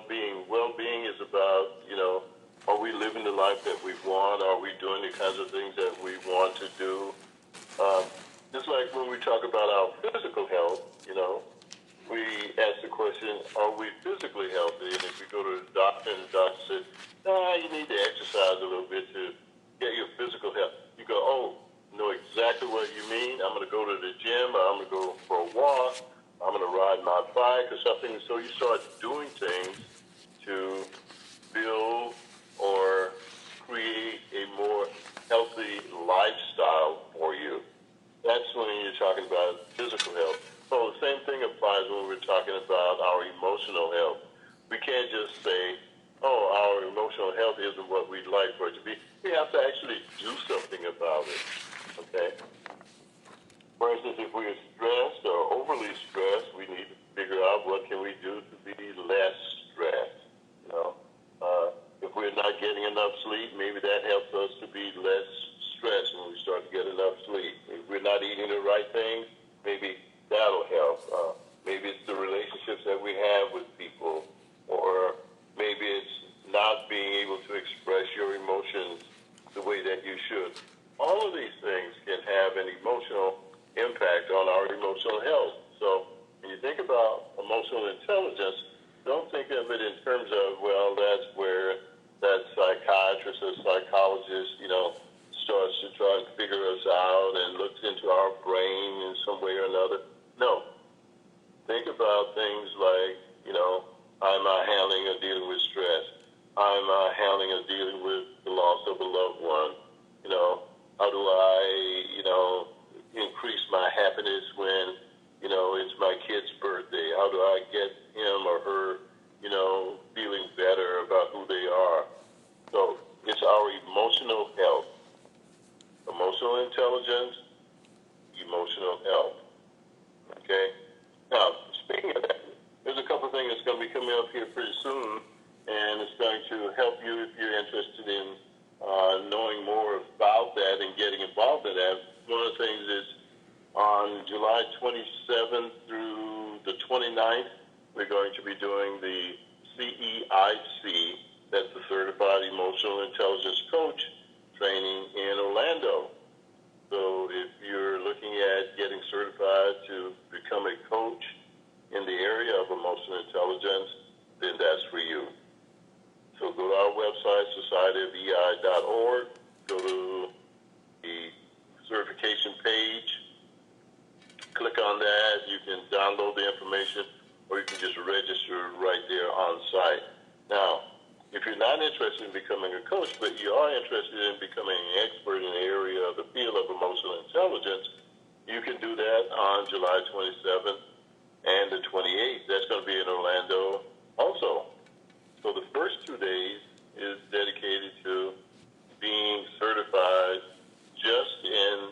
well-being. Well-being is about, are we living the life that we want? Are we doing the kinds of things that we want to do? Just like when we talk about our physical health, we ask the question, are we physically healthy? And if we go to the doctor and the doctor says, you need to exercise a little bit to get your physical health, you go, oh, know exactly what you mean. I'm going to go to the gym, or I'm going to go for a walk, I'm going to ride my bike or something. So you start doing things to build or create a more healthy lifestyle for you. That's when you're talking about physical health. So the same thing applies when we're talking about our emotional health. We can't just say, oh, our emotional health isn't what we'd like for it to be. We have to actually do something about it, okay? For instance, if we're stressed or overly stressed, we need to figure out what can we do to be less stressed, If we're not getting enough sleep, maybe that helps us to be less stressed when we start to get enough sleep. If we're not eating the right things, maybe that'll help. Maybe it's the relationships that we have with people, or maybe it's not being able to express your emotions the way that you should. All of these things can have an emotional impact on our emotional health. So when you think about emotional intelligence, don't think of it in terms of, well, that's where that psychiatrist or psychologist, starts to try and figure us out and looks into our brain in some way or another. No. Think about things like, how am I handling or dealing with stress? How am I handling or dealing with the loss of a loved one? How do I, increase my happiness when, it's my kid's birthday? How do I get him or her, feeling better about who they are? So it's our emotional health, emotional intelligence, emotional health. Okay? Now, speaking of that, there's a couple of things that's going to be coming up here pretty soon, and it's going to help you if you're interested in knowing more about that and getting involved in that. One of the things is on July 27th through the 29th, we're going to be doing the CEIC, that's the Certified Emotional Intelligence Coach training in Orlando. So if you're looking at getting certified to become a coach in the area of emotional intelligence, then that's for you. So go to our website, societyofei.org, go to the certification page, click on that. You can download the information, or you can just register right there on site. Now, if you're not interested in becoming a coach, but you are interested in becoming an expert in the area of the field of emotional intelligence, you can do that on July 27th and the 28th. That's going to be in Orlando also. So the first 2 days is dedicated to being certified just in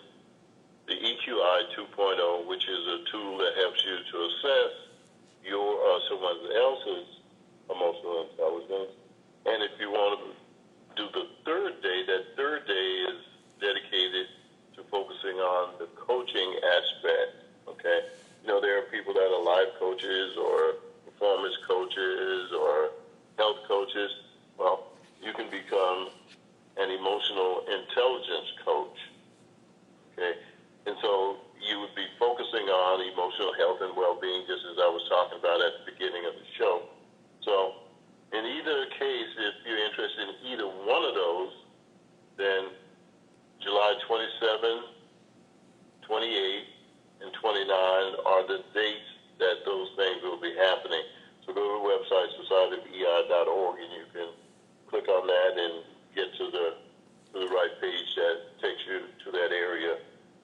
the EQI 2.0, which is a tool that helps you to assess your or someone else's emotional intelligence. And if you want to do the third day, that third day is dedicated to focusing on the coaching aspect, okay? There are people that are life coaches or performance coaches or health coaches. Well, you can become an emotional intelligence coach, okay? And so you would be focusing on emotional health and well-being, just as I was talking about at the beginning of the show. So in either case, if you're interested in either one of those, then July 27, 28, and 29 are the dates that those things will be happening. So go to the website, societyofei.org, and you can click on that and get to the right page that takes you to that area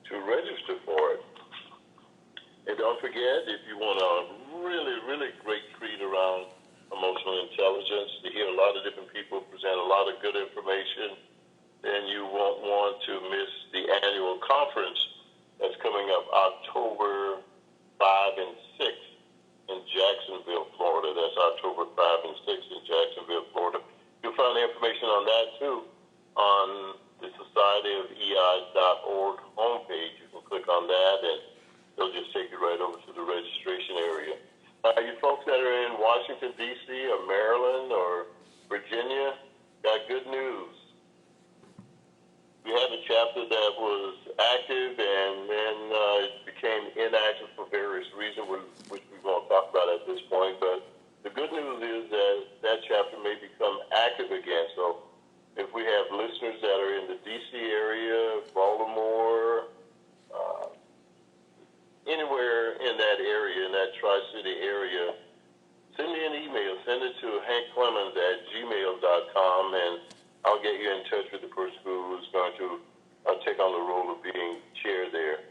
to register for it. And don't forget, if you want a really, really great treat around emotional intelligence, to hear a lot of different people present a lot of good information, then you won't want to miss the annual conference that's coming up October 5 and 6 in Jacksonville, Florida. That's October 5 and 6 in Jacksonville, Florida. You'll find the information on that, too, on the societyofei.org homepage. You can click on that, and they'll just take you right over to the registration area. You folks that are in Washington, D.C., or Maryland or Virginia, got good news. We had a chapter that was active and then it became inactive for various reasons, which we won't talk about at this point. But the good news is that that chapter may become active again. So if we have listeners that are in the D.C. area, Baltimore, anywhere in that area, in that Tri-City area, send me an email. Send it to hankclemons@gmail.com, and I'll get you in touch with the person who is going to take on the role of being chair there.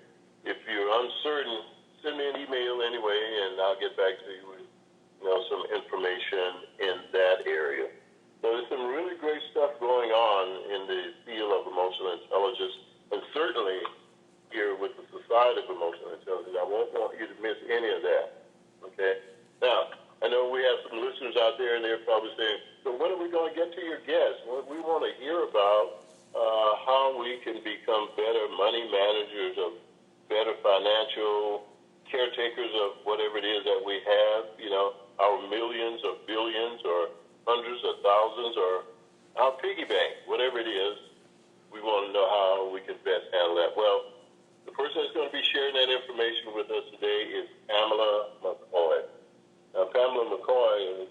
If you're uncertain, send me an email anyway, and I'll get back to you with some information in that area. So there's some really great stuff going on in the field of emotional intelligence, and certainly here with the Society of Emotional Intelligence. I won't want you to miss any of that. Okay? Now, I know we have some listeners out there, and they're probably saying, so when are we going to get to your guests? Well, we want to hear about how we can become better money managers, of better financial caretakers of whatever it is that we have, our millions or billions or hundreds of thousands or our piggy bank, whatever it is. We want to know how we can best handle that. Well, the person that's going to be sharing that information with us today is Pamela McCoy. Now, Pamela McCoy is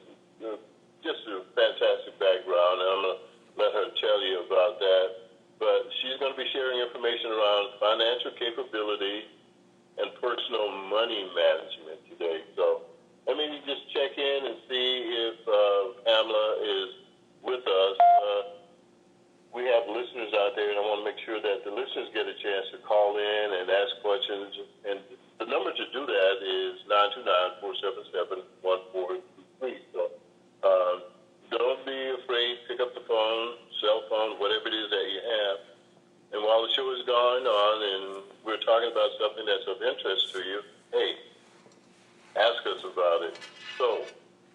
just a fantastic background, and I'm going to let her tell you about that. But she's going to be sharing information around financial capability and personal money management today. So let me just check in and see if Pamela is with us. We have listeners out there, and I want to make sure that the listeners get a chance to call in and ask questions. And the number to do that is 929-477-1423. So don't be afraid. Pick up the phone, cell phone, whatever it is that you have. And while the show is going on and we're talking about something that's of interest to you, hey, ask us about it. So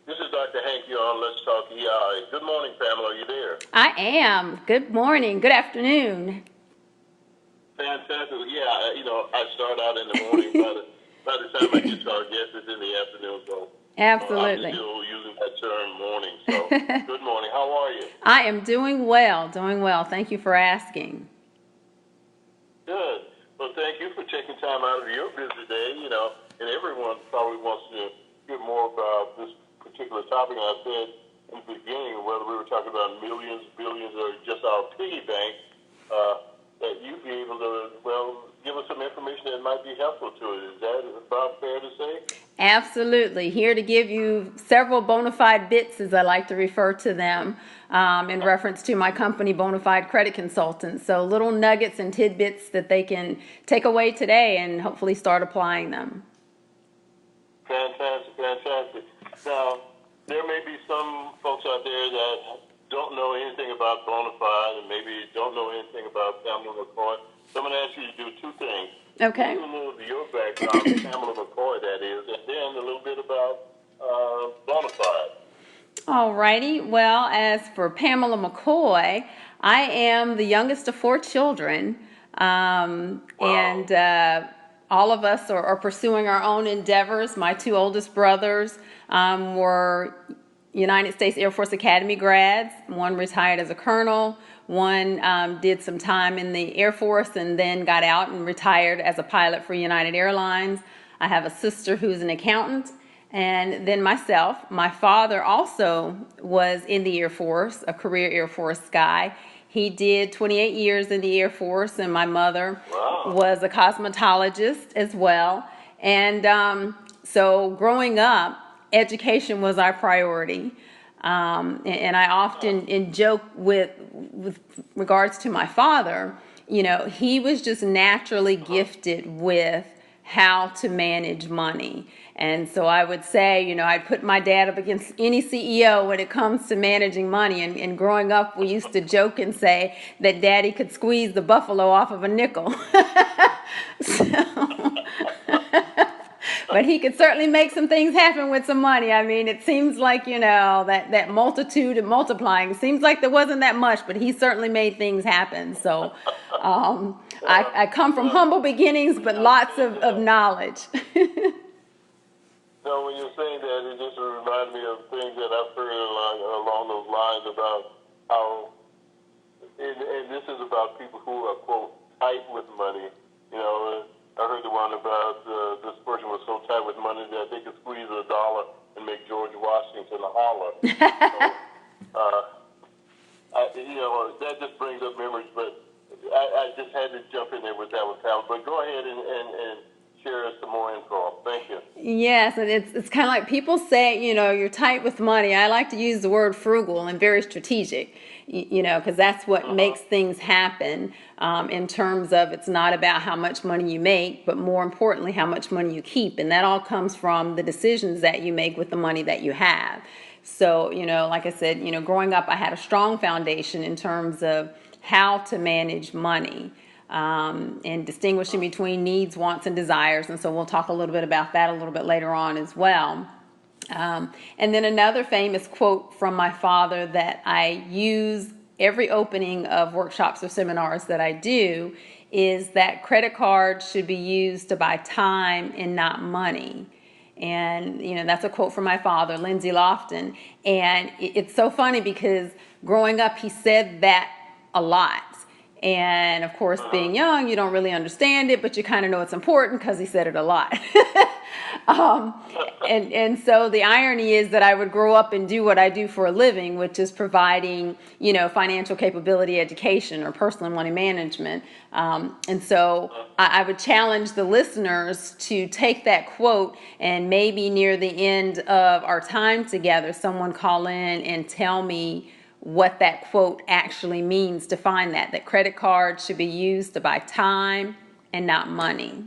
this is Dr. Hank. You're on Let's Talk EI. Good morning, Pamela. Are you there? I am. Good morning. Good afternoon. Fantastic. Yeah, I start out in the morning. By the time I get to our guests, it's in the afternoon. So Absolutely. I'm still using that term morning. So good morning. How are you? I am doing well. Thank you for asking. Good. Well, thank you for taking time out of your busy day, and everyone probably wants to hear more about this particular topic. And I said in the beginning, whether we were talking about millions, billions, or just our piggy bank, that you'd be able to, give us some information that might be helpful to it. Is that about fair to say? Absolutely. Here to give you several bona fide bits, as I like to refer to them, in reference to my company, BONA5 Credit Consultants. So little nuggets and tidbits that they can take away today and hopefully start applying them. Fantastic. Now, there may be some folks out there that don't know anything about BONA5 and maybe don't know anything about Pamela McCoy. So I'm going to ask you to do two things. Okay. A little of your background, Pamela McCoy, that is, and then a little bit about BONA5. All righty. Well, as for Pamela McCoy, I am the youngest of 4 children, and all of us are pursuing our own endeavors. My 2 oldest brothers were United States Air Force Academy grads. One retired as a colonel. One did some time in the Air Force and then got out and retired as a pilot for United Airlines. I have a sister who's an accountant, and then myself. My father also was in the Air Force, a career Air Force guy. He did 28 years in the Air Force, and my mother was a cosmetologist as well. And so growing up, education was our priority. And I often joke with regards to my father, he was just naturally gifted with how to manage money. And so I would say, I'd put my dad up against any CEO when it comes to managing money. And growing up, we used to joke and say that Daddy could squeeze the buffalo off of a nickel. But he could certainly make some things happen with some money. I mean, it seems like, that multitude and multiplying, seems like there wasn't that much, but he certainly made things happen. So I come from humble beginnings, but lots of knowledge. No, when you're saying that, it just reminded me of things that I've heard along those lines about how, and this is about people who are, quote, tight with money. You know, I heard the one about this person was so tight with money that they could squeeze $1 and make George Washington holler. You know, that just brings up memories, but I just had to jump in there with that one, Tal. But go ahead and share us some more info. Thank you. Yes, and it's kind of like people say, you know, you're tight with money. I like to use the word frugal and very strategic, you know, because that's what makes things happen in terms of it's not about how much money you make, but more importantly, how much money you keep. And that all comes from the decisions that you make with the money that you have. So, you know, like I said, you know, growing up, I had a strong foundation in terms of how to manage money. And distinguishing between needs, wants, and desires. And so we'll talk a little bit about that a little bit later on as well. And then another famous quote from my father that I use every opening of workshops or seminars that I do is that credit cards should be used to buy time and not money. And, you know, that's a quote from my father, Lindsay Lofton. And it's so funny because growing up, he said that a lot. And of course, being young, you don't really understand it, but you kind of know it's important because he said it a lot. And so the irony is that I would grow up and do what I do for a living, which is providing, you know, financial capability education or personal money management. And so I would challenge the listeners to take that quote and maybe near the end of our time together, someone call in and tell me what that quote actually means. Define that credit cards should be used to buy time and not money.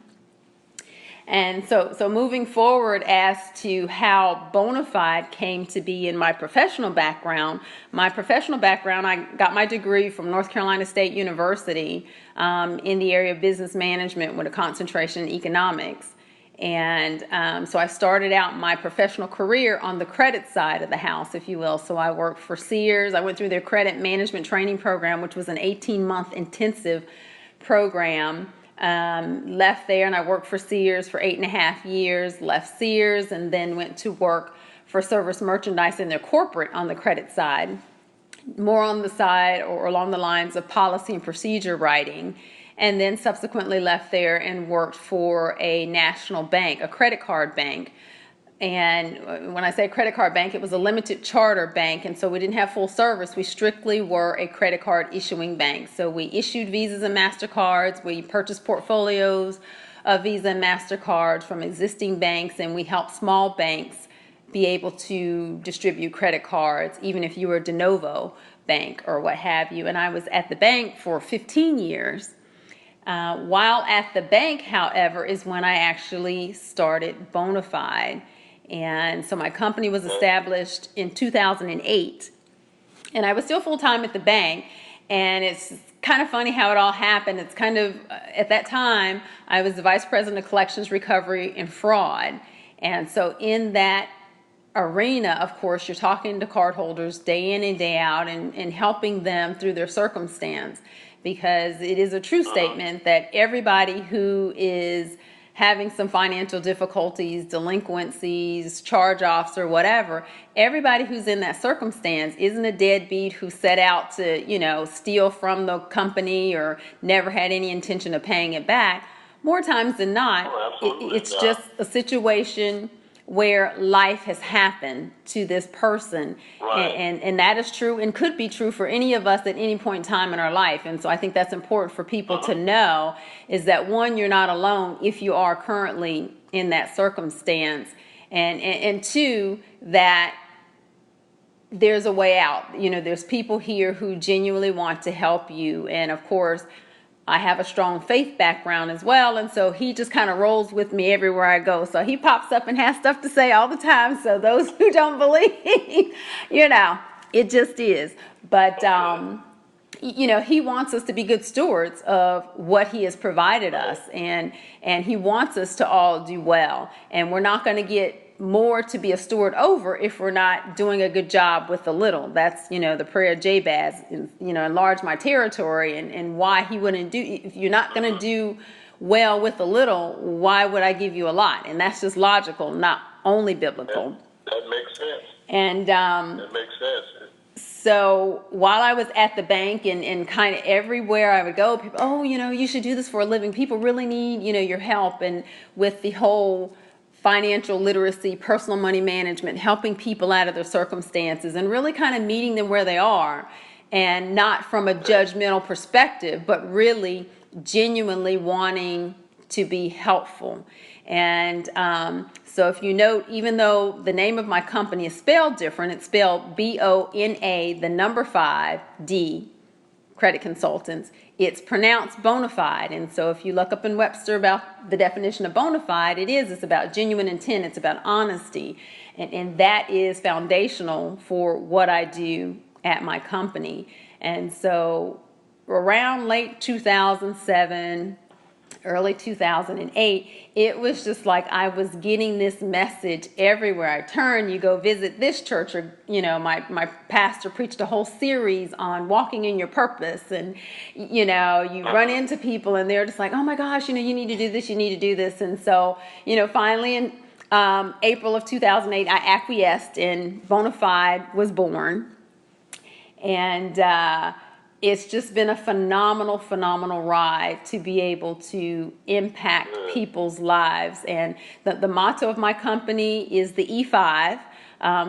And so moving forward as to how BONA5 came to be in my professional background, I got my degree from North Carolina State University in the area of business management with a concentration in economics. And so I started out my professional career on the credit side of the house, if you will. So I worked for Sears. I went through their credit management training program, which was an 18-month intensive program. Left there and I worked for Sears for 8.5 years, left Sears and then went to work for Service Merchandise in their corporate on the credit side, more on the side or along the lines of policy and procedure writing. And then subsequently left there and worked for a national bank, a credit card bank. And when I say credit card bank, it was a limited charter bank. And so we didn't have full service. We strictly were a credit card issuing bank. So we issued Visas and MasterCards. We purchased portfolios of Visa and MasterCards from existing banks. And we helped small banks be able to distribute credit cards, even if you were a de novo bank or what have you. And I was at the bank for 15 years. While at the bank, however, is when I actually started BONA5. And so my company was established in 2008. And I was still full-time at the bank. And it's kind of funny how it all happened. It's kind of, at that time, I was the Vice President of Collections, Recovery, and Fraud. And so in that arena, of course, you're talking to cardholders day in and day out and helping them through their circumstance. Because it is a true statement that everybody who is having some financial difficulties, delinquencies, charge-offs or whatever, everybody who's in that circumstance isn't a deadbeat who set out to, you know, steal from the company or never had any intention of paying it back. More times than not, it's just a situation where life has happened to this person. Right. And that is true and could be true for any of us at any point in time in our life. And so I think that's important for people to know is that one, you're not alone if you are currently in that circumstance. And two, that there's a way out. You know, there's people here who genuinely want to help you. And of course, I have a strong faith background as well, and so he just kind of rolls with me everywhere I go. So he pops up and has stuff to say all the time. So those who don't believe, you know, it just is. But, you know, he wants us to be good stewards of what he has provided us, and he wants us to all do well. And we're not going to get more to be a steward over if we're not doing a good job with the little. That's, you know, the prayer of Jabez, you know, enlarge my territory, and why he wouldn't do, if you're not going to do well with the little, why would I give you a lot? And that's just logical, not only biblical. That makes sense. And That makes sense. so while I was at the bank and kind of everywhere I would go, people, oh, you should do this for a living. People really need, your help. And with the whole financial literacy, personal money management, helping people out of their circumstances and really kind of meeting them where they are, and not from a judgmental perspective, but really genuinely wanting to be helpful. And so if you note, even though the name of my company is spelled different, it's spelled BONA, the number 5D, Credit Consultants, it's pronounced bona fide. And so if you look up in Webster about the definition of bona fide, it's about genuine intent, it's about honesty. And that is foundational for what I do at my company. And so around late 2007, early 2008, it was just like I was getting this message everywhere I turn. You go visit this church, or my pastor preached a whole series on walking in your purpose, and you run into people and they're just like, oh my gosh, you need to do this, you need to do this. And so finally in April of 2008, I acquiesced and BONA5 was born. And it's just been a phenomenal ride to be able to impact people's lives. And the motto of my company is the E5,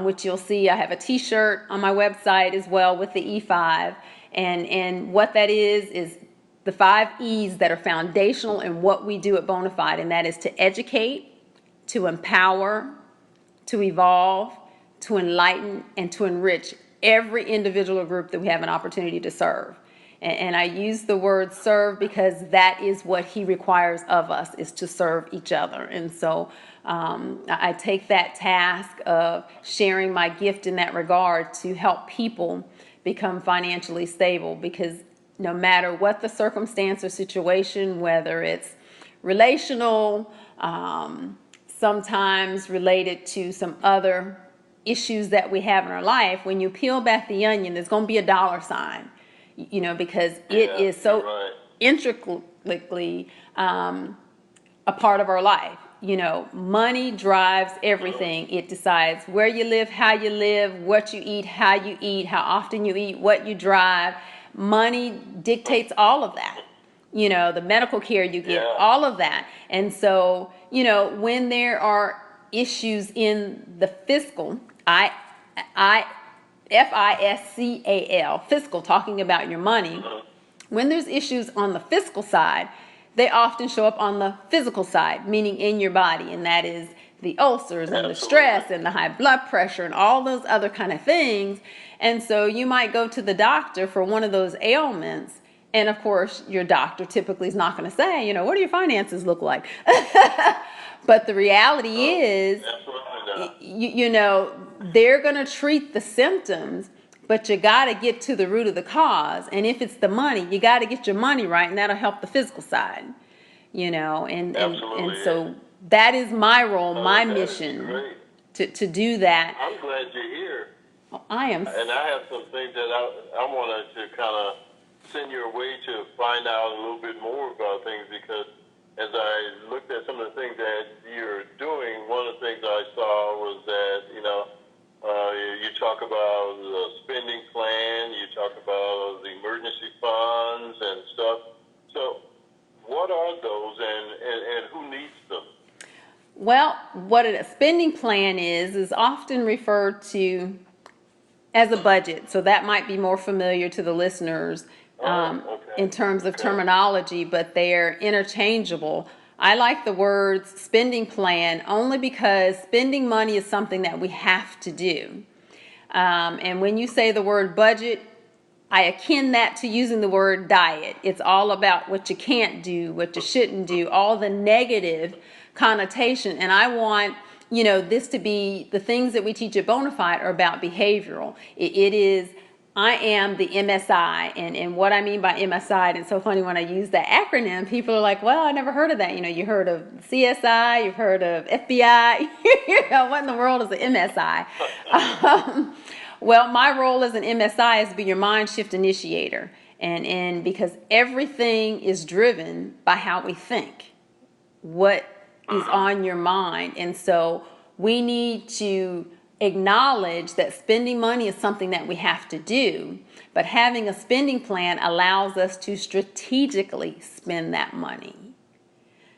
which you'll see. I have a t-shirt on my website as well with the E5. And what that is the 5 E's that are foundational in what we do at BONA5. And that is to educate, to empower, to evolve, to enlighten, and to enrich every individual or group that we have an opportunity to serve. And I use the word serve because that is what he requires of us, is to serve each other. And so I take that task of sharing my gift in that regard to help people become financially stable, because no matter what the circumstance or situation, whether it's relational, sometimes related to some other issues that we have in our life, when you peel back the onion, there's going to be a dollar sign, because it is so intricately a part of our life. Money drives everything. It decides where you live, how you live, what you eat, how often you eat, what you drive. Money dictates all of that. The medical care you get, all of that. And so, when there are issues in the fiscal, FISCAL, fiscal, talking about your money. When there's issues on the fiscal side, they often show up on the physical side, meaning in your body, and that is the ulcers and the stress and the high blood pressure and all those other kind of things. And so you might go to the doctor for one of those ailments, and of course your doctor typically is not going to say, what do your finances look like? But the reality is, they're going to treat the symptoms, but you got to get to the root of the cause. And if it's the money, you got to get your money right, and that'll help the physical side, and so that is my role, my mission to do that. I'm glad you're here. Oh, I am. And I have some things that I wanted to kind of send your way to find out a little bit more about things, because as I looked at some of the things that you're doing, one of the things I saw was that, you talk about the spending plan, you talk about the emergency funds and stuff. So what are those, and who needs them? Well, what a spending plan is often referred to as a budget. So that might be more familiar to the listeners in terms of terminology, but they're interchangeable. I like the words spending plan only because spending money is something that we have to do. And when you say the word budget, I akin that to using the word diet. It's all about what you can't do, what you shouldn't do, all the negative connotation. And I want, this to be, the things that we teach at BONA5 are about behavioral. It is, I am the MSI, and what I mean by MSI, and it's so funny when I use that acronym, people are like, well, I never heard of that. You heard of CSI, you've heard of FBI, what in the world is an MSI? Well, my role as an MSI is to be your mind shift initiator, and because everything is driven by how we think, what is on your mind. And so we need to acknowledge that spending money is something that we have to do, but having a spending plan allows us to strategically spend that money.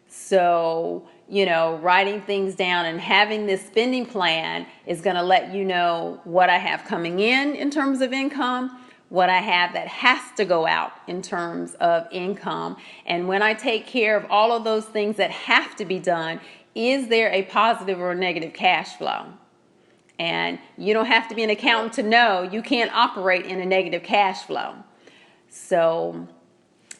So, writing things down and having this spending plan is going to let you know what I have coming in terms of income, what I have that has to go out in terms of income. And when I take care of all of those things that have to be done, is there a positive or negative cash flow? And you don't have to be an accountant to know you can't operate in a negative cash flow. So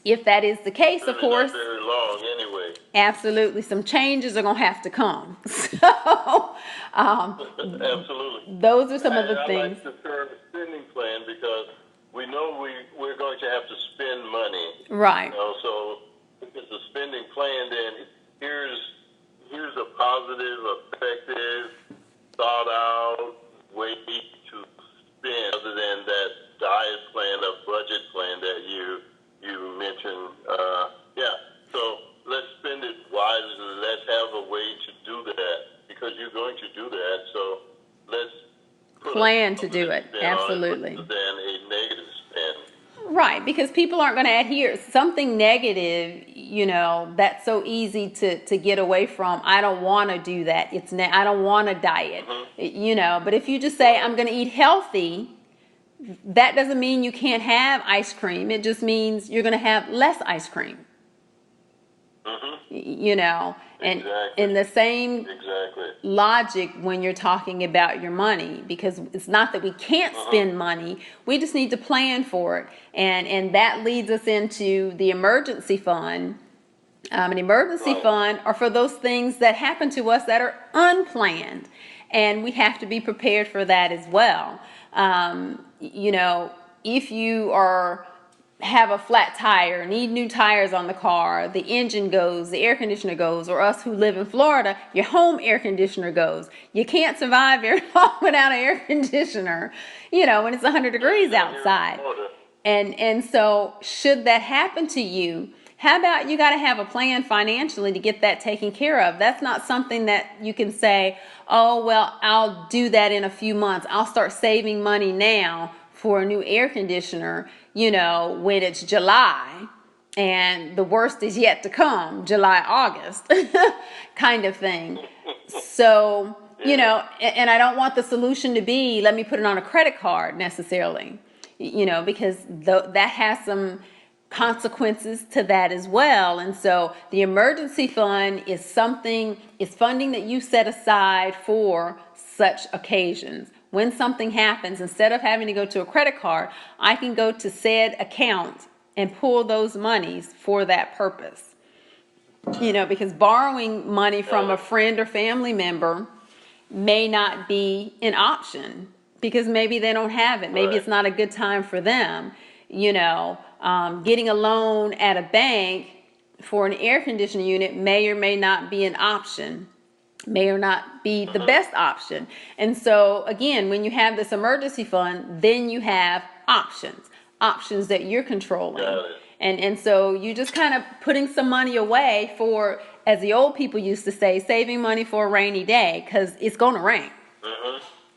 if that is the case, of course, not very long anyway. Absolutely, some changes are going to have to come. So, absolutely, those are some of the I things. like the term spending plan because we know we're going to have to spend money. Right. So if it's a spending plan, then here's a positive, effective, thought out way to spend other than that diet plan or budget plan that you mentioned. So let's spend it wisely. Let's have a way to do that because you're going to do that. So let's plan to do it. Absolutely. Than a negative spend. Right, because people aren't going to adhere. Something negative, that's so easy to get away from. I don't want to do that. I don't want to diet. But if you just say, I'm going to eat healthy, that doesn't mean you can't have ice cream. It just means you're going to have less ice cream. And exactly. in the same logic when you're talking about your money, because it's not that we can't spend money, we just need to plan for it. And that leads us into the emergency fund. An emergency fund are for those things that happen to us that are unplanned, and we have to be prepared for that as well. If you have a flat tire, need new tires on the car, the engine goes, the air conditioner goes, or us who live in Florida, your home air conditioner goes. You can't survive very long without an air conditioner, when it's 100 degrees outside. And so should that happen to you, how about you got to have a plan financially to get that taken care of? That's not something that you can say, oh, well, I'll do that in a few months. I'll start saving money now for a new air conditioner, when it's July and the worst is yet to come, July, August kind of thing. So, and I don't want the solution to be, let me put it on a credit card necessarily, because that has some consequences to that as well. And so the emergency fund is funding that you set aside for such occasions. When something happens, instead of having to go to a credit card, I can go to said account and pull those monies for that purpose. Because borrowing money from a friend or family member may not be an option because maybe they don't have it. Maybe it's not a good time for them. Getting a loan at a bank for an air conditioning unit may or may not be an option. May or not be the best option. And so again, when you have this emergency fund, then you have options that you're controlling. And so you just kind of putting some money away for, as the old people used to say, saving money for a rainy day, because it's going to rain.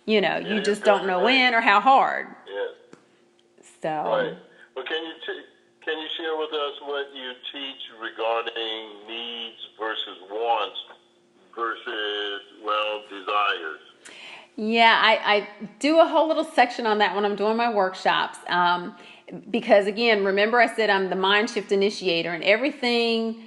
You just don't know when or how hard. So. Right. Well, can you share with us what you teach regarding needs versus wants versus, desires? Yeah, I do a whole little section on that when I'm doing my workshops. Because again, remember I said I'm the mind shift initiator, and everything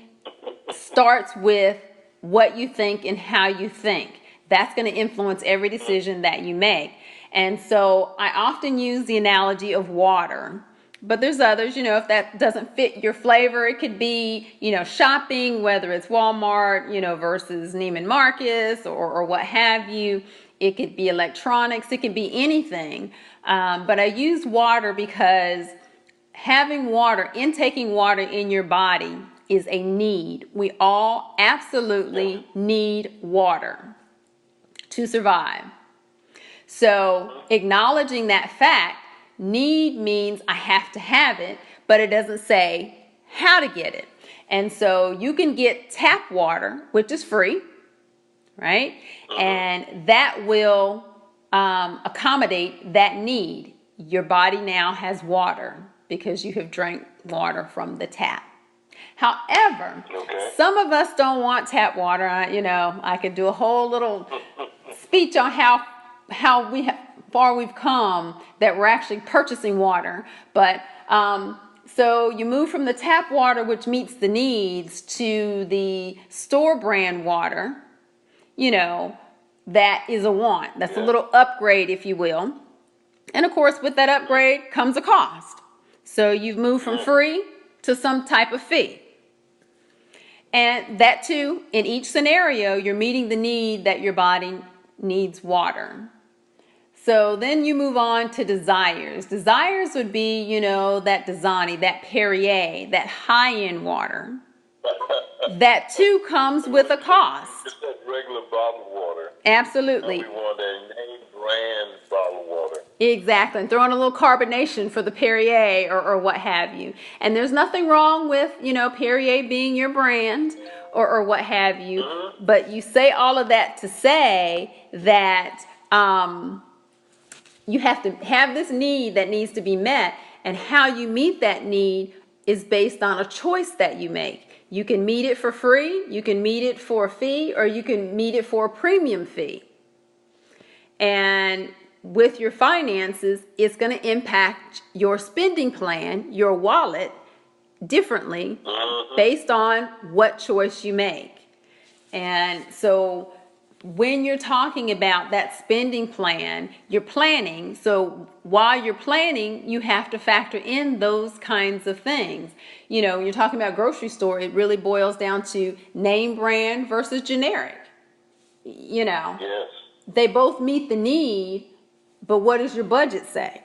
starts with what you think and how you think. That's going to influence every decision that you make. And so I often use the analogy of water. But there's others, if that doesn't fit your flavor, it could be, shopping, whether it's Walmart, versus Neiman Marcus or what have you. It could be electronics. It could be anything. But I use water because intaking water in your body is a need. We all absolutely need water to survive. So acknowledging that fact, need means I have to have it, but it doesn't say how to get it. And so you can get tap water, which is free, right? And that will accommodate that need. Your body now has water because you have drank water from the tap. However, some of us don't want tap water. I could do a whole little speech on how far we've come that we're actually purchasing water. But so you move from the tap water, which meets the needs, to the store brand water. That is a want. That's a little upgrade, if you will. And of course, with that upgrade comes a cost. So you've moved from free to some type of fee. And that too, in each scenario, you're meeting the need that your body needs water. So then you move on to desires. Desires would be, that Dasani, that Perrier, that high-end water. That too comes with a cost. Just that regular bottled water. Absolutely. We want a name brand bottled water. Exactly. And throw in a little carbonation for the Perrier or what have you. And there's nothing wrong with, Perrier being your brand or what have you. But you say all of that to say that you have to have this need that needs to be met. And how you meet that need is based on a choice that you make. You can meet it for free, you can meet it for a fee, or you can meet it for a premium fee. And with your finances, it's going to impact your spending plan, your wallet, differently based on what choice you make. And so when you're talking about that spending plan, you're planning. So while you're planning, you have to factor in those kinds of things. When you're talking about grocery store, it really boils down to name brand versus generic. Yes. They both meet the need, but what does your budget say?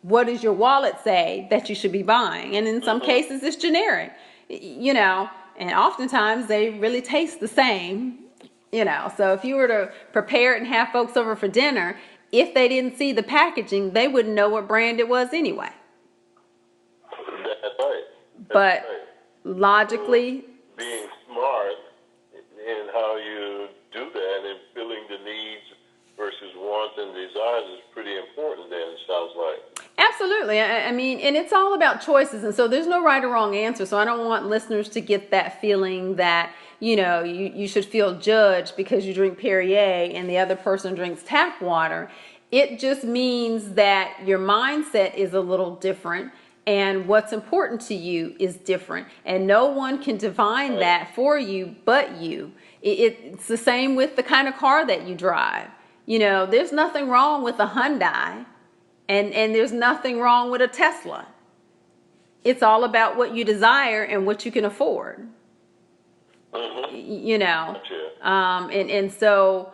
What does your wallet say that you should be buying? And in some cases, it's generic, and oftentimes they really taste the same. So if you were to prepare it and have folks over for dinner, if they didn't see the packaging, they wouldn't know what brand it was anyway. That's right. But logically, being smart in how you do that and filling the needs versus wants and desires is pretty important then, it sounds like. Absolutely. I mean, and it's all about choices. And so there's no right or wrong answer. So I don't want listeners to get that feeling that, you should feel judged because you drink Perrier and the other person drinks tap water. It just means that your mindset is a little different and what's important to you is different. And no one can define that for you but you. It's the same with the kind of car that you drive. There's nothing wrong with a Hyundai. And there's nothing wrong with a Tesla. It's all about what you desire and what you can afford. And so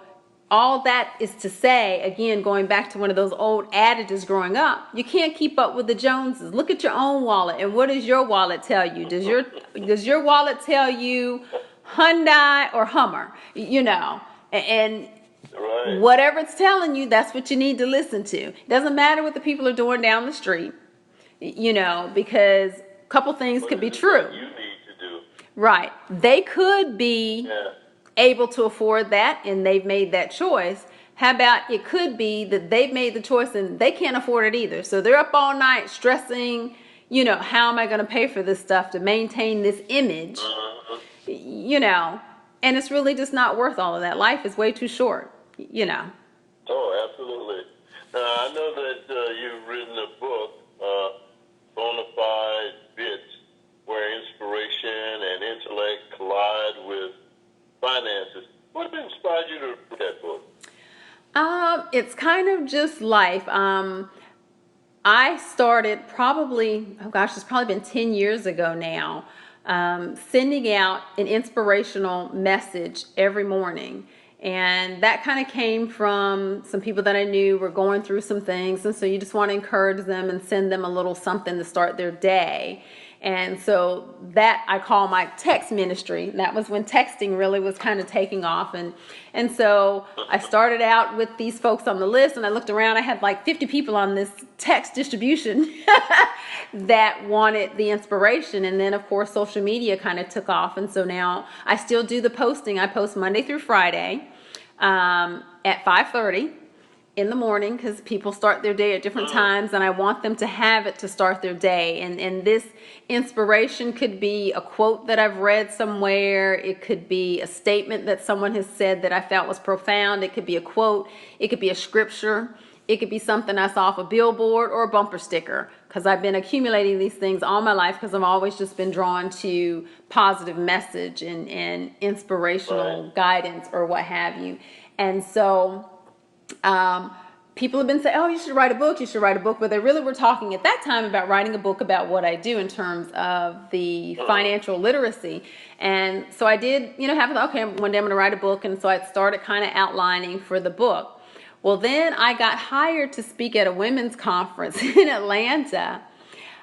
all that is to say, again, going back to one of those old adages growing up, you can't keep up with the Joneses. Look at your own wallet. And what does your wallet tell you? Does your wallet tell you Hyundai or Hummer? And right. Whatever it's telling you, that's what you need to listen to. It doesn't matter what the people are doing down the street, because a couple things could be true. You need to do. Right. They could be able to afford that and they've made that choice. How about it could be that they've made the choice and they can't afford it either. So they're up all night stressing, how am I going to pay for this stuff to maintain this image, and it's really just not worth all of that. Life is way too short. Oh, absolutely. I know that you've written a book, BONA5DCC, where inspiration and intellect collide with finances. What inspired you to write that book? It's kind of just life. I started it's probably been 10 years ago now, sending out an inspirational message every morning. And that kind of came from some people that I knew were going through some things. And so you just want to encourage them and send them a little something to start their day. And so that I call my text ministry. That was when texting really was kind of taking off. And so I started out with these folks on the list, and I looked around. I had like 50 people on this text distribution that wanted the inspiration. And then, of course, social media kind of took off. And so now I still do the posting. I post Monday through Friday at 5:30 in the morning, because people start their day at different times, and I want them to have it to start their day. And this inspiration could be a quote that I've read somewhere. It could be a statement that someone has said that I felt was profound. It could be a quote. It could be a scripture. It could be something I saw off a billboard or a bumper sticker, because I've been accumulating these things all my life, because I've always just been drawn to positive message and inspirational guidance or what have you. And so people have been saying, oh, you should write a book, you should write a book. But they really were talking at that time about writing a book about what I do in terms of the financial literacy. And so I did, have, okay, one day I'm going to write a book. And so I started kind of outlining for the book. Well, then I got hired to speak at a women's conference in Atlanta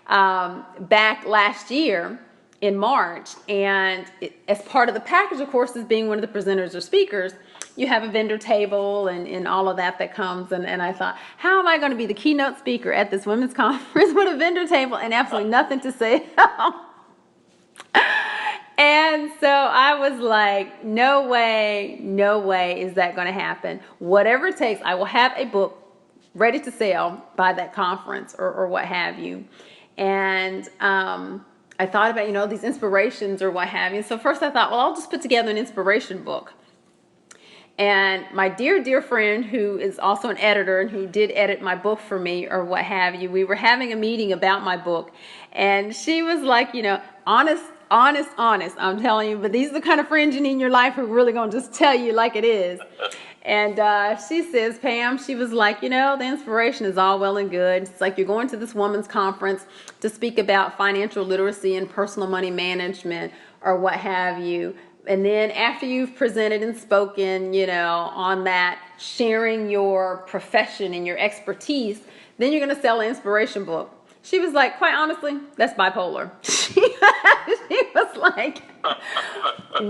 back last year in March. And as part of the package, of course, as being one of the presenters or speakers, you have a vendor table and all of that comes. And I thought, how am I going to be the keynote speaker at this women's conference with a vendor table and absolutely nothing to say? And so I was like, no way is that going to happen. Whatever it takes, I will have a book ready to sell by that conference or what have you. And I thought about, these inspirations or what have you. So first I thought, well, I'll just put together an inspiration book. And my dear friend, who is also an editor and who did edit my book for me or what have you, we were having a meeting about my book. And she was like, honest, I'm telling you, but these are the kind of friends you need in your life who are really going to just tell you like it is. And she says, Pam, she was like, the inspiration is all well and good. It's like you're going to this woman's conference to speak about financial literacy and personal money management or what have you. And then after you've presented and spoken, on that, sharing your profession and your expertise, then you're going to sell an inspiration book. She was like, quite honestly, that's bipolar. She was like,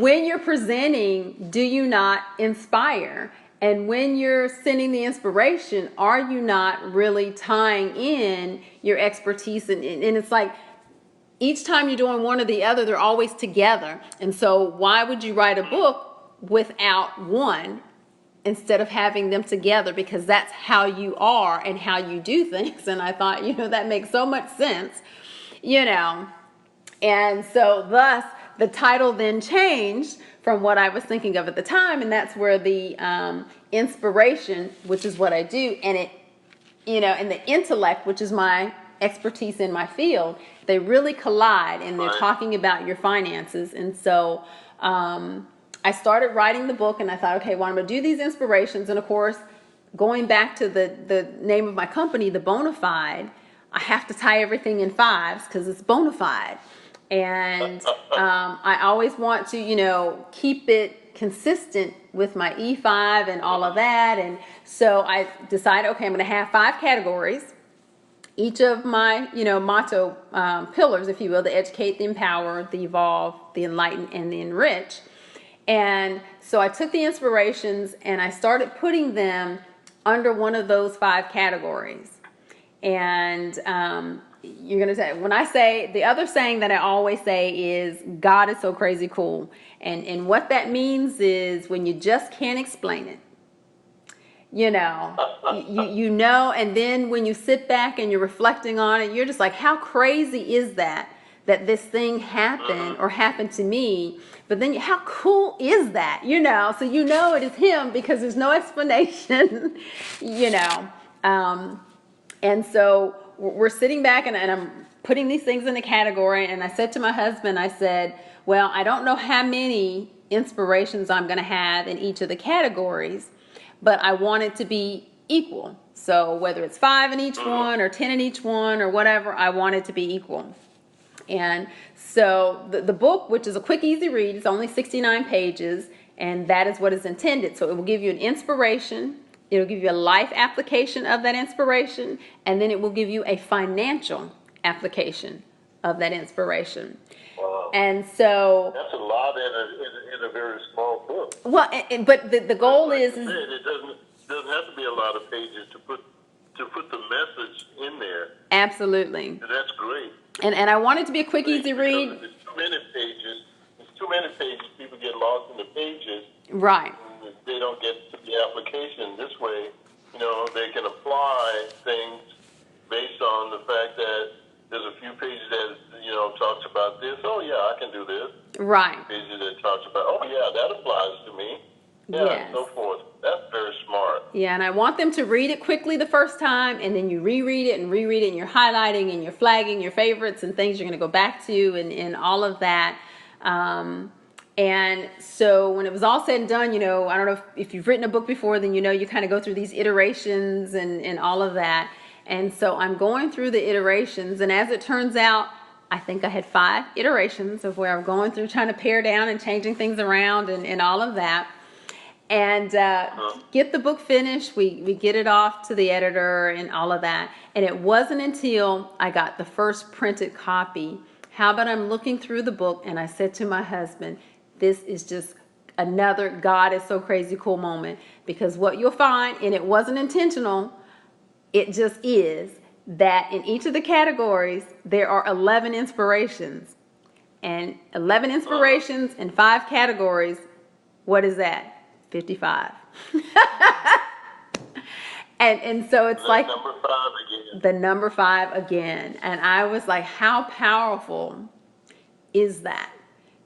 when you're presenting, do you not inspire? And when you're sending the inspiration, are you not really tying in your expertise? And it's like, each time you're doing one or the other, they're always together. And so why would you write a book without one instead of having them together? Because that's how you are and how you do things. And I thought, that makes so much sense, And so thus the title then changed from what I was thinking of at the time. And that's where the inspiration, which is what I do, and it, and the intellect, which is my expertise in my field, they really collide, and they're talking about your finances. And so I started writing the book, and I thought, okay, well, I'm going to do these inspirations. And of course, going back to the name of my company, the Bona5, I have to tie everything in fives because it's bona fide. And I always want to, keep it consistent with my E5 and all of that. And so I decided, okay, I'm going to have 5 categories. Each of my, motto pillars, if you will, the educate, the empower, the evolve, the enlighten, and the enrich. And so I took the inspirations and I started putting them under one of those 5 categories. And you're going to say, when I say, the other saying that I always say is, God is so crazy cool. And what that means is when you just can't explain it. And then when you sit back and you're reflecting on it, you're just like, how crazy is that this thing happened or happened to me? But then how cool is that? So it is him because there's no explanation, And so we're sitting back and I'm putting these things in the category. And I said to my husband, I said, well, I don't know how many inspirations I'm going to have in each of the categories, but I want it to be equal. So whether it's 5 in each one or 10 in each one or whatever, I want it to be equal. And so the book, which is a quick, easy read, it's only 69 pages, and that is what is intended. So it will give you an inspiration, it'll give you a life application of that inspiration, and then it will give you a financial application of that inspiration. Wow. And so That's a lot in a very small book. well, but the goal Like is you said, it doesn't have to be a lot of pages to put the message in there. absolutely. That's great. And I want it to be a quick, easy read. Because if it's too many pages, people get lost in the pages. Right. And they don't get to the application. This way, they can apply things based on the fact that there's a few pages that, talks about this. Oh, yeah, I can do this. Right. Pages that talks about, oh, yeah, that applies to me. Yeah, Yes. and so forth. That's very smart. Yeah, and I want them to read it quickly the first time, and then you reread it, and you're highlighting, and you're flagging your favorites and things you're going to go back to, and all of that. And so when it was all said and done, I don't know if you've written a book before, then you kind of go through these iterations and all of that. And so I'm going through the iterations, and as it turns out, I think I had 5 iterations of where I'm going through trying to pare down and changing things around and all of that. And get the book finished. We get it off to the editor and all of that. And it wasn't until I got the first printed copy. How about I'm looking through the book, and I said to my husband, this is just another God is so crazy cool moment. Because what you'll find, and it wasn't intentional, it just is, that in each of the categories, there are 11 inspirations. And 11 inspirations in 5 categories, what is that? 55. and so it's like number 5 again. The number 5 again. And I was like, how powerful is that?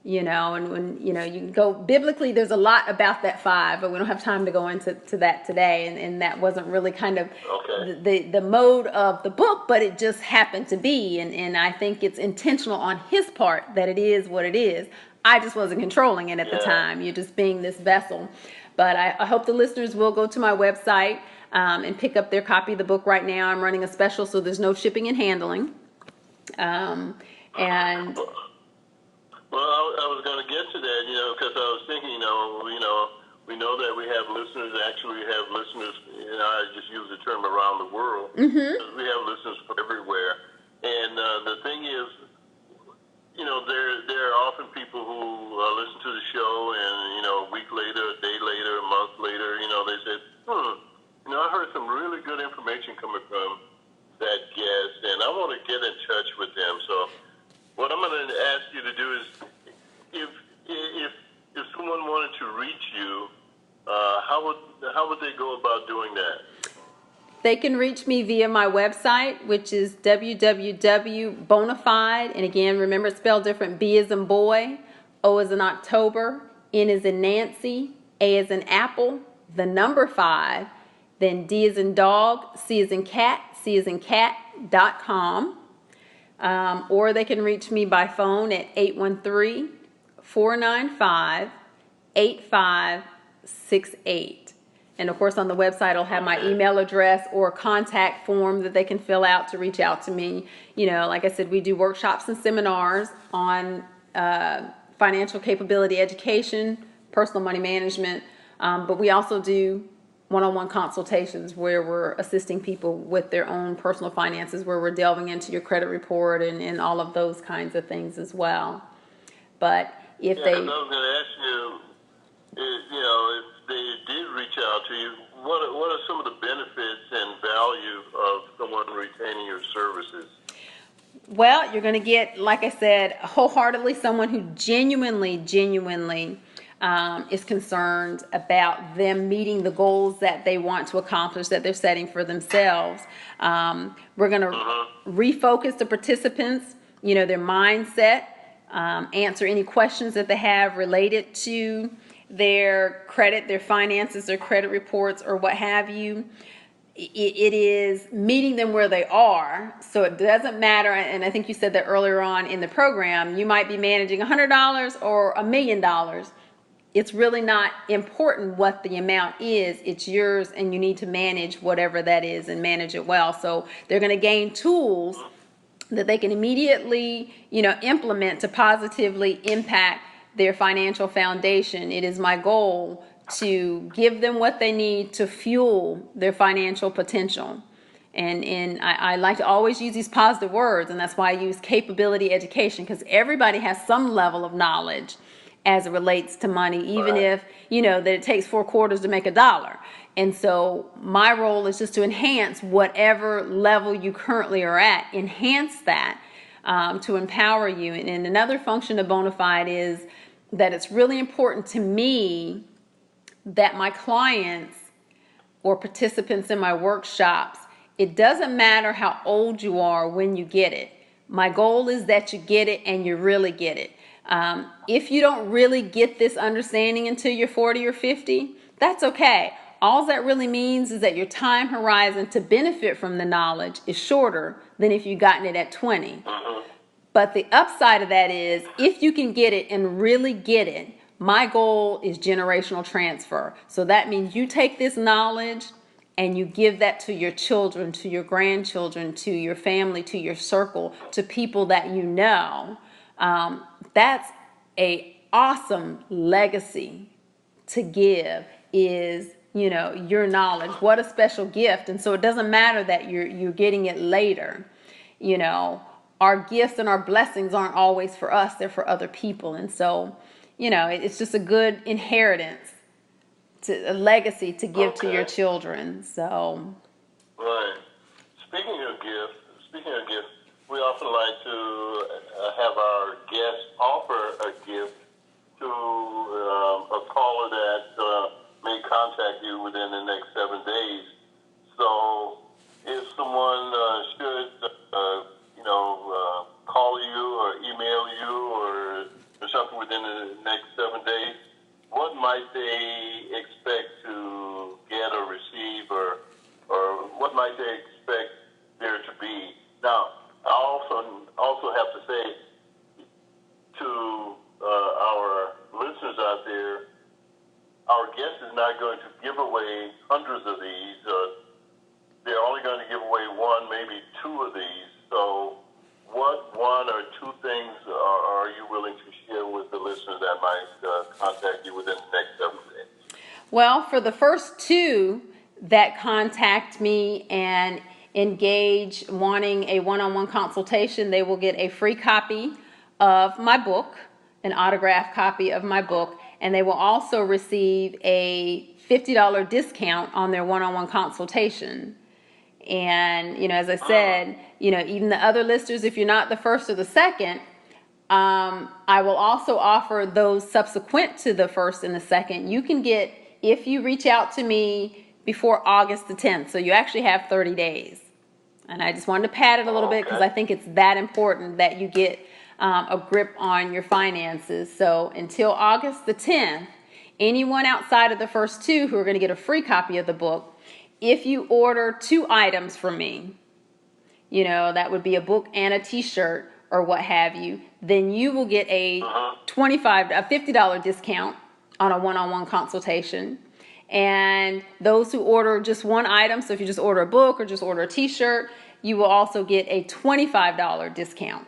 And when, you can go biblically, there's a lot about that 5, but we don't have time to go into that today. And that wasn't really kind of the mode of the book, but it just happened to be. And I think it's intentional on his part that it is what it is. I just wasn't controlling it at the time. You're just being this vessel. But I hope the listeners will go to my website and pick up their copy of the book right now. I'm running a special, so there's no shipping and handling. Well, I was going to get to that, because I was thinking, we know that we have listeners. Actually, we have listeners. I just use the term around the world. Mm-hmm. We have listeners from everywhere, and the thing is, there are often people who listen to the show, and a week later, a day later, a month later, they said, I heard some really good information coming from that guest, and I want to get in touch with them. So what I'm going to ask you to do is, if someone wanted to reach you, how would they go about doing that? They can reach me via my website, which is www.BONA5, and again, remember it's spelled different. B as in boy, O as in October, N as in Nancy, A as in apple, the number 5, then D as in dog, C as in cat, C as in cat.com. Or they can reach me by phone at 813-495-8568. And of course on the website I'll have my email address or contact form that they can fill out to reach out to me. Like I said, we do workshops and seminars on financial capability education, personal money management, but we also do one-on-one consultations where we're assisting people with their own personal finances, where we're delving into your credit report and all of those kinds of things as well. But if they... I was going to ask you, if they did reach out to you, what are some of the benefits and value of someone retaining your services? Well, you're going to get, like I said, wholeheartedly someone who genuinely is concerned about them meeting the goals that they want to accomplish, that they're setting for themselves. We're going to refocus the participants, their mindset, answer any questions that they have related to their credit, their finances, their credit reports, or what have you. It is meeting them where they are. So it doesn't matter, and I think you said that earlier on in the program, you might be managing $100 or $1 million. It's really not important what the amount is. It's yours, and you need to manage whatever that is and manage it well. So they're going to gain tools that they can immediately, implement to positively impact their financial foundation. It is my goal to give them what they need to fuel their financial potential. And I like to always use these positive words, and that's why I use capability education, because everybody has some level of knowledge as it relates to money, even if, that it takes 4 quarters to make a dollar. And so my role is just to enhance whatever level you currently are at, enhance that to empower you. And another function of Bonafide is that it's really important to me that my clients or participants in my workshops, it doesn't matter how old you are when you get it. My goal is that you get it and you really get it. If you don't really get this understanding until you're 40 or 50, that's okay. All that really means is that your time horizon to benefit from the knowledge is shorter than if you'd gotten it at 20. But the upside of that is, if you can get it and really get it, my goal is generational transfer. So that means you take this knowledge and you give that to your children, to your grandchildren, to your family, to your circle, to people that you know. That's a awesome legacy to give, is, your knowledge. What a special gift. And so it doesn't matter that you're getting it later. Our gifts and our blessings aren't always for us, they're for other people. And so, it's just a good inheritance, a legacy to give to your children. So, right. Speaking of gifts, we often like to have our guests offer a gift to a caller that may contact you within the next 7 days. So, if someone should, call you or email you or something within the next 7 days, what might they expect to get or receive, or what might they expect there to be? Now, I also have to say to our listeners out there, our guest is not going to give away hundreds of these. They're only going to give away 1, maybe 2 of these. So what 1 or 2 things are you willing to share with the listeners that might contact you within the next 7 days? Well, for the first 2 that contact me and engage wanting a one-on-one consultation, they will get a free copy of my book, an autographed copy of my book, and they will also receive a $50 discount on their one-on-one consultation. And, as I said, even the other listeners, if you're not the first or the second, I will also offer those subsequent to the first and the second. You can get, if you reach out to me before August the 10th. So you actually have 30 days. And I just wanted to pad it a little bit because I think it's that important that you get a grip on your finances. So until August the 10th, anyone outside of the first 2 who are going to get a free copy of the book, if you order 2 items from me, that would be a book and a t-shirt or what have you, then you will get a $50 discount on a one-on-one consultation. And those who order just 1 item, so if you just order a book or just order a t-shirt, you will also get a $25 discount.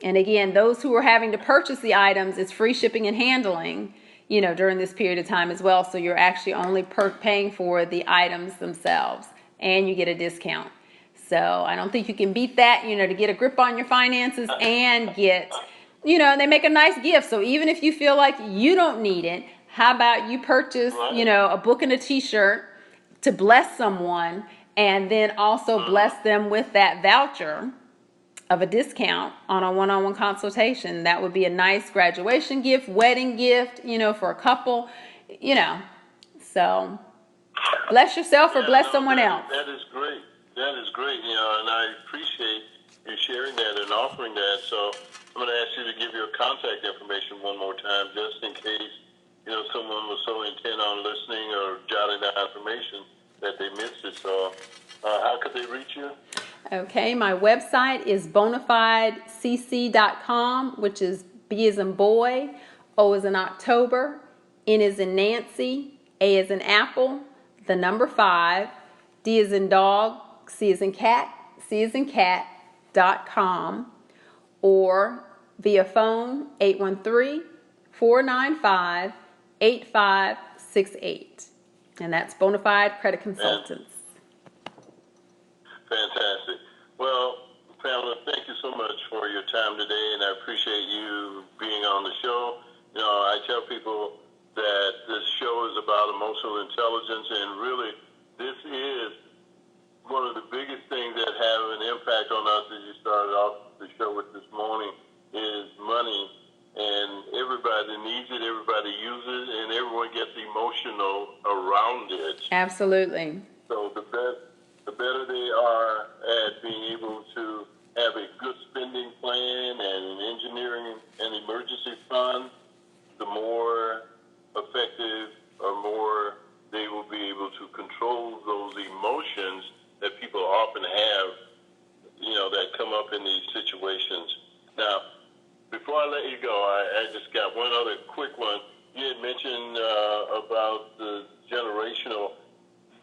And again, those who are having to purchase the items, it's free shipping and handling, during this period of time as well. So you're actually only paying for the items themselves, and you get a discount. So I don't think you can beat that, to get a grip on your finances and get, they make a nice gift. So even if you feel like you don't need it, how about you purchase, a book and a t-shirt to bless someone, and then also bless them with that voucher of a discount on a one-on-one consultation. That would be a nice graduation gift, wedding gift, for a couple, So bless yourself or bless someone else. That is great. That is great, and I appreciate you sharing that and offering that. So I'm going to ask you to give your contact information one more time, just in case, someone was so intent on listening or jotting down information that they missed it. So how could they reach you? Okay, my website is BONA5DCC.com, which is B as in boy, O as in October, N as in Nancy, A as in apple, the number 5, D as in dog, C as in cat, C as in cat.com, or via phone 813-495-8568. And that's Bonafide Credit Consultants. Fantastic. Well, Pamela, thank you so much for your time today, and I appreciate you being on the show. You know, I tell people that this show is about emotional intelligence, and really, this is one of the biggest things that have an impact on us, as you started off the show with this morning, is money. And everybody needs it, everybody uses it, and everyone gets emotional around it. Absolutely. So the better they are at being able to have a good spending plan and engineering an emergency fund, the more effective or more they will be able to control those emotions that people often have, you know, that come up in these situations. Now, before I let you go, I just got one other quick one. You had mentioned about the generational.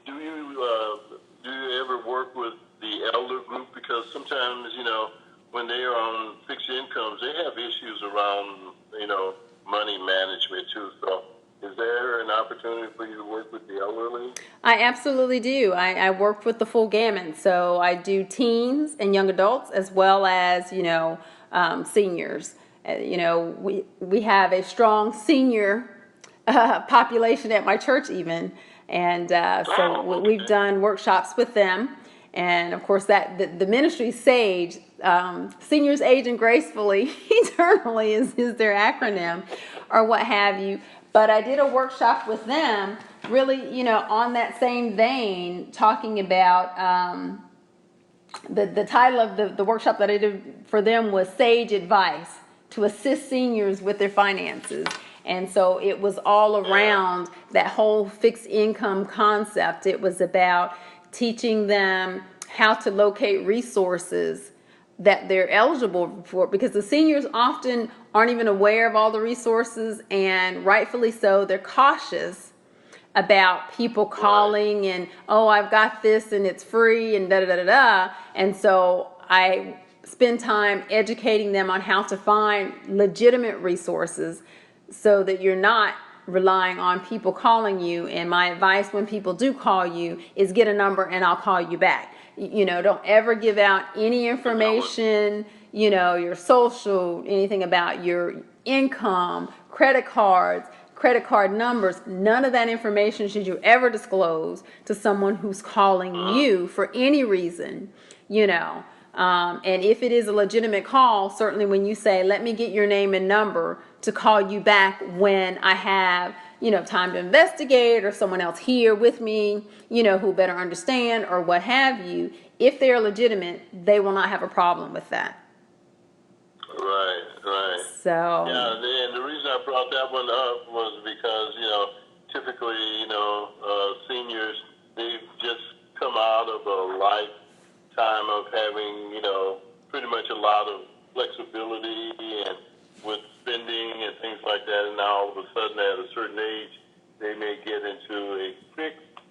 Do you ever work with the elder group? Because sometimes, you know, when they are on fixed incomes, they have issues around, you know, money management too. So is there an opportunity for you to work with the elderly? I absolutely do. I work with the full gamut. So I do teens and young adults as well as, you know, seniors. You know, we have a strong senior population at my church even. And so we've done workshops with them. And of course, that the ministry SAGE, seniors aging gracefully, eternally is their acronym, or what have you. But I did a workshop with them, really, you know, on that same vein, talking about the title of the workshop that I did for them was Sage Advice to Assist Seniors with Their Finances. And so it was all around that whole fixed income concept. It was about teaching them how to locate resources that they're eligible for, because the seniors often aren't even aware of all the resources, and rightfully so, they're cautious about people calling and, oh, I've got this and it's free and da da da da da. And so I spend time educating them on how to find legitimate resources so that you're not relying on people calling you. And my advice when people do call you is get a number and I'll call you back. You know, don't ever give out any information, you know, your social, anything about your income, credit cards, credit card numbers. None of that information should you ever disclose to someone who's calling you for any reason, you know. And if it is a legitimate call, certainly when you say, let me get your name and number to call you back when I have, you know, time to investigate, or someone else here with me, you know, who better understand, or what have you. If they're legitimate, they will not have a problem with that. Right, right. So yeah, and the reason I brought that one up was because, you know, typically, you know, seniors, they've just come out of a lifetime of having, you know, pretty much a lot of flexibility and with spending and things like that, and now all of a sudden at a certain age, they may get into a fixed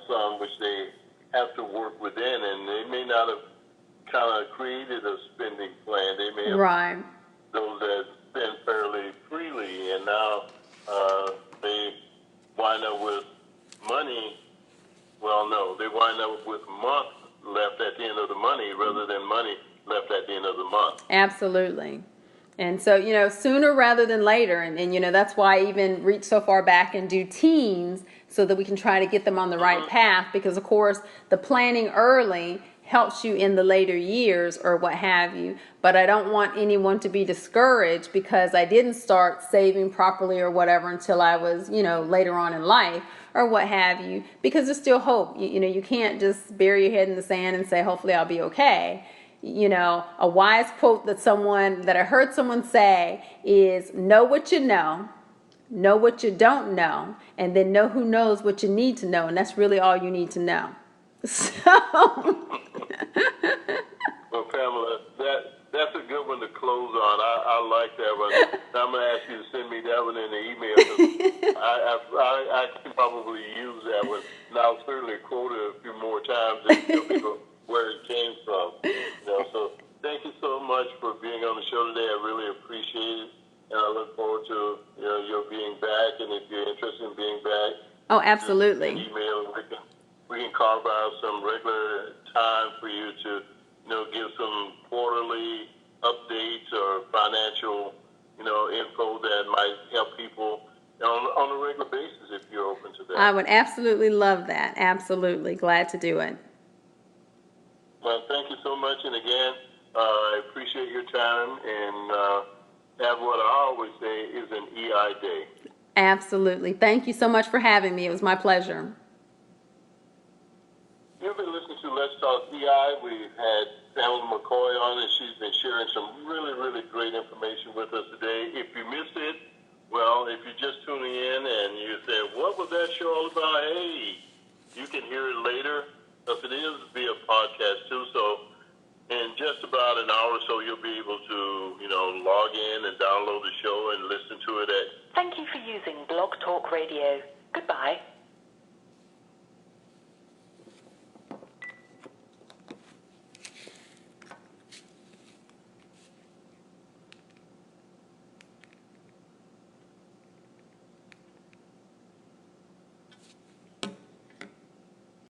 sum which they have to work within, and they may not have kind of created a spending plan. They may have those that spend fairly freely, and now they wind up with money. Well, no, they wind up with month left at the end of the money rather than money left at the end of the month. absolutely. And so, you know, sooner rather than later. And you know, that's why I even reach so far back and do teens so that we can try to get them on the right path. Because, of course, the planning early helps you in the later years or what have you. But I don't want anyone to be discouraged because I didn't start saving properly or whatever until I was, you know, later on in life or what have you. Because there's still hope. You know, you can't just bury your head in the sand and say, hopefully I'll be okay. You know, a wise quote that I heard someone say is, know what you know what you don't know, and then know who knows what you need to know. And that's really all you need to know. So. Well, Pamela, that's a good one to close on. I like that one. I'm going to ask you to send me that one in the email, because I can probably use that one. And I'll certainly quote it a few more times and tell people where it came from. You know, so thank you so much for being on the show today. I really appreciate it, and I look forward to, you know, your being back. And if you're interested in being back, oh, absolutely. just email, and we can carve out some regular time for I would absolutely love that. Absolutely. Glad to do it. Well, thank you so much. And again, I appreciate your time, and have what I always say is an EI day. Absolutely. Thank you so much for having me. It was my pleasure. You've been listening to Let's Talk EI. We've had Pamela McCoy on, and she's been sharing some really, really great information with us today. If you missed it, well, if you're just tuning in and you say, what was that show all about? Hey, you can hear it later. If it is via podcast too, so in just about an hour or so, you'll be able to, log in and download the show and listen to it at. Thank you for using Blog Talk Radio. Goodbye.